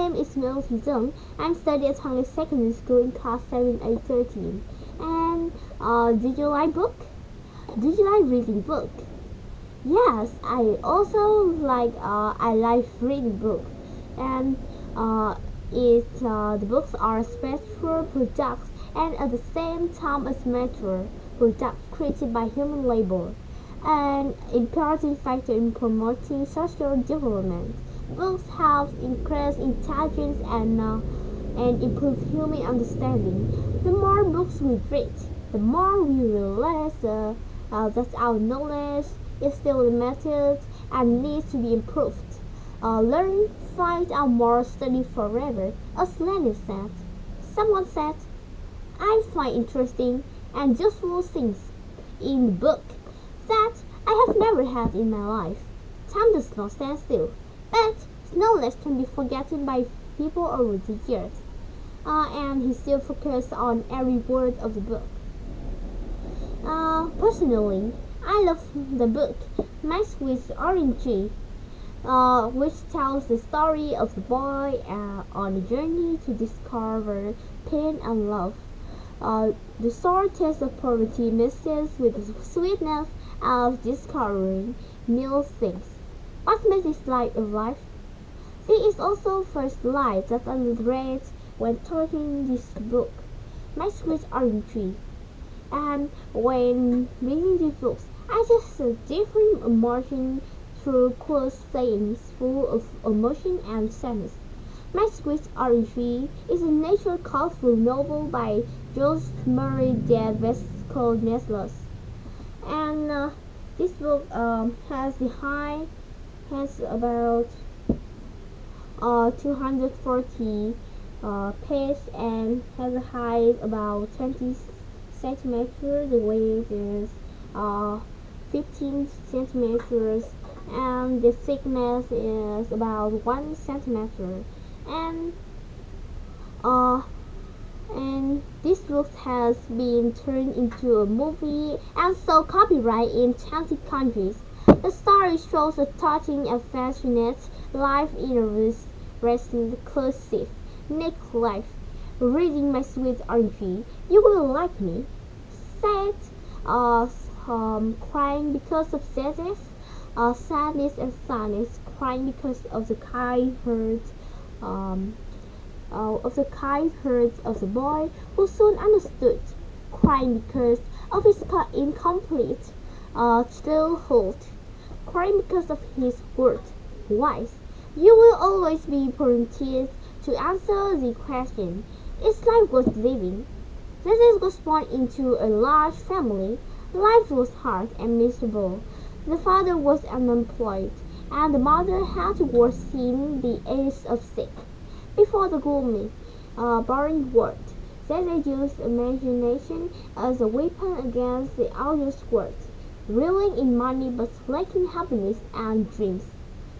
name is Nguyễn Lưu Thuỳ Dương. I'm studying at Hong Secondary School in class 7, 8, 13. And do you like book? Do you like reading book? Yes, I like reading book. And the books are special products and at the same time as mature products created by human labor, an important factor in promoting social development. Books help increase intelligence and improve human understanding. The more books we read, the more we realize that our knowledge is still limited and needs to be improved. Learn, find out more, study forever, as Lenin said. Someone said, I find interesting and useful things in the book that I have never had in my life. Time does not stand still, but knowledge can be forgotten by people over the years, and he still focuses on every word of the book. Personally, I love the book Match with Orange Tree, which tells the story of the boy on a journey to discover pain and love. The sour taste of poverty mixes with the sweetness of discovering new things. What makes this life alive? This is also first line that I read when talking this book, Match with Orange Tree. And when reading these books, I just a different emotion through cool sayings full of emotion and sadness. Match with Orange Tree is a nature colorful novel by George Murray de Vesco-Neslos. And this book has about 240 pages and has a height about 20 centimeters. The weight is 15 centimeters, and the thickness is about 1 centimeter. And this book has been turned into a movie and sold copyright in 20 countries. The story shows a touching and passionate life in a reclusive, naked life. Reading My Sweet Orange Tree, you will like me. Sad, crying because of sadness, sadness and sadness, crying because of the kind hurt of the boy who soon understood, crying because of his incomplete childhood, crying because of his worth. Why? You will always be permitted to answer the question, is life worth living? Jesus was born into a large family. Life was hard and miserable. The father was unemployed, and the mother had to work in the age of 6. Before the gloomy, boring world, Zeze used imagination as a weapon against the outer world, reeling in money but lacking happiness and dreams.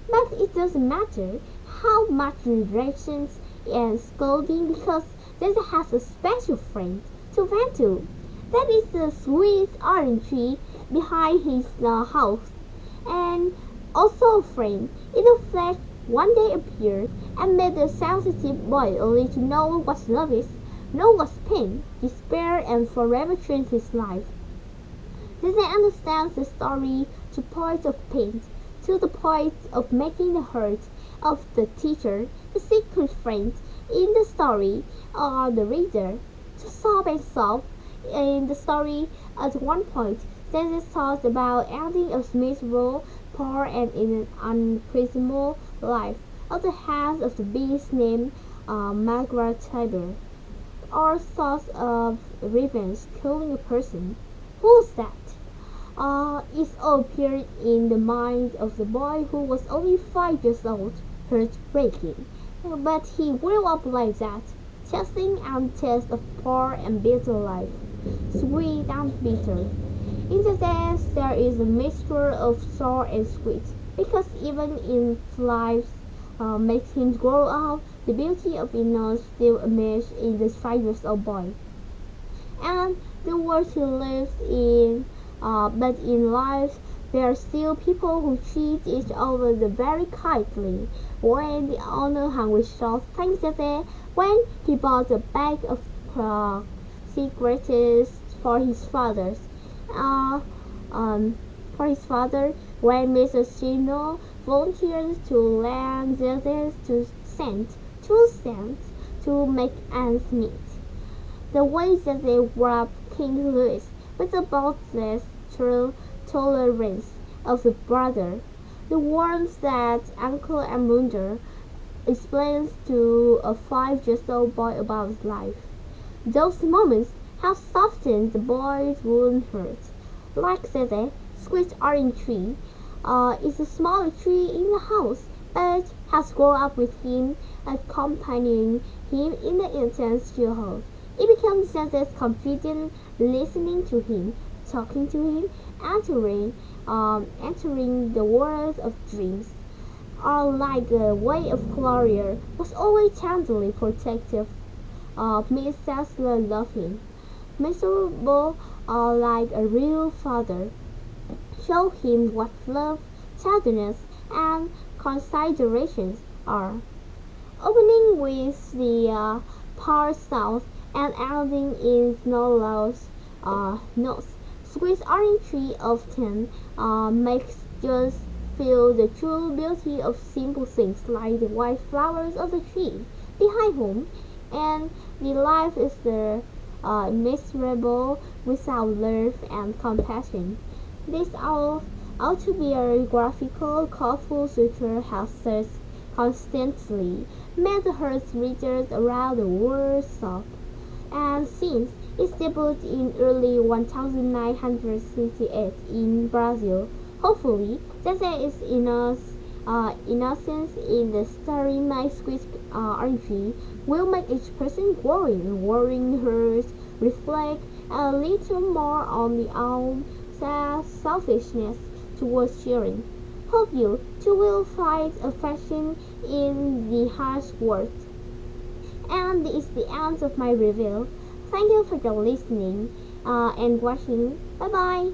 But it doesn't matter how much rejections and scolding because Zeze has a special friend to vent to. That is the sweet orange tree behind his house, and also a friend in the flesh one day appeared and made the sensitive boy only to know what love is, know what pain, despair, and forever change his life. Zeze understands the story to point of pain, to the point of making the heart of the teacher, the secret friend in the story, or the reader, to sob and sob. In the story, at one point, Zeze thought about ending a miserable, poor, and unprisonable life at the hands of the beast named Margaret Tiber, or thoughts of revenge, killing a person. Who's that? It all appeared in the mind of the boy who was only 5 years old, heartbreaking. But he grew up like that, tasting and taste of poor and bitter life, sweet and bitter. In the dance there is a mixture of sour and sweet, because even in life makes him grow up, the beauty of innocence still emerges in the 5-year-old boy. And the world he lives in, but in life There are still people who treat each other very kindly. When the owner hungry shop thanked Zeze when he bought a bag of cigarettes for his father. Uh, for his father, when Mrs. Chino volunteered to lend Zeze 2 cents to make ends meet. The way that they rubbed King Louis with the boundless tolerance of a brother, the warmth that Uncle Amunder explains to a 5-year-old boy about his life. Those moments have softened the boy's wound hurt. Like Zeze, Squid's orange tree is the smallest tree in the house, but has grown up with him, accompanying him in the intense childhood. It becomes Zeze's confidant, listening to him, talking to him, entering the world of dreams. Or like the way of Gloria was always tenderly protective of Miss Cecily loved him. Miserable like a real father, show him what love, tenderness, and considerations are. Opening with the par south and ending in Snowlow's nose. Squid's orange tree often makes us feel the true beauty of simple things like the white flowers of the tree behind home, and the life is the miserable without love and compassion. This autobiographical colorful suture has constantly made her readers around the world sob. And since its debut in early 1968 in Brazil, hopefully Zeze's innocence in the story My Squid Orange will make each person growing and worrying her reflect a little more on their own selfishness towards sharing. Hope you too will find affection in the harsh world. And this is the end of my review. Thank you for your listening and watching. Bye bye.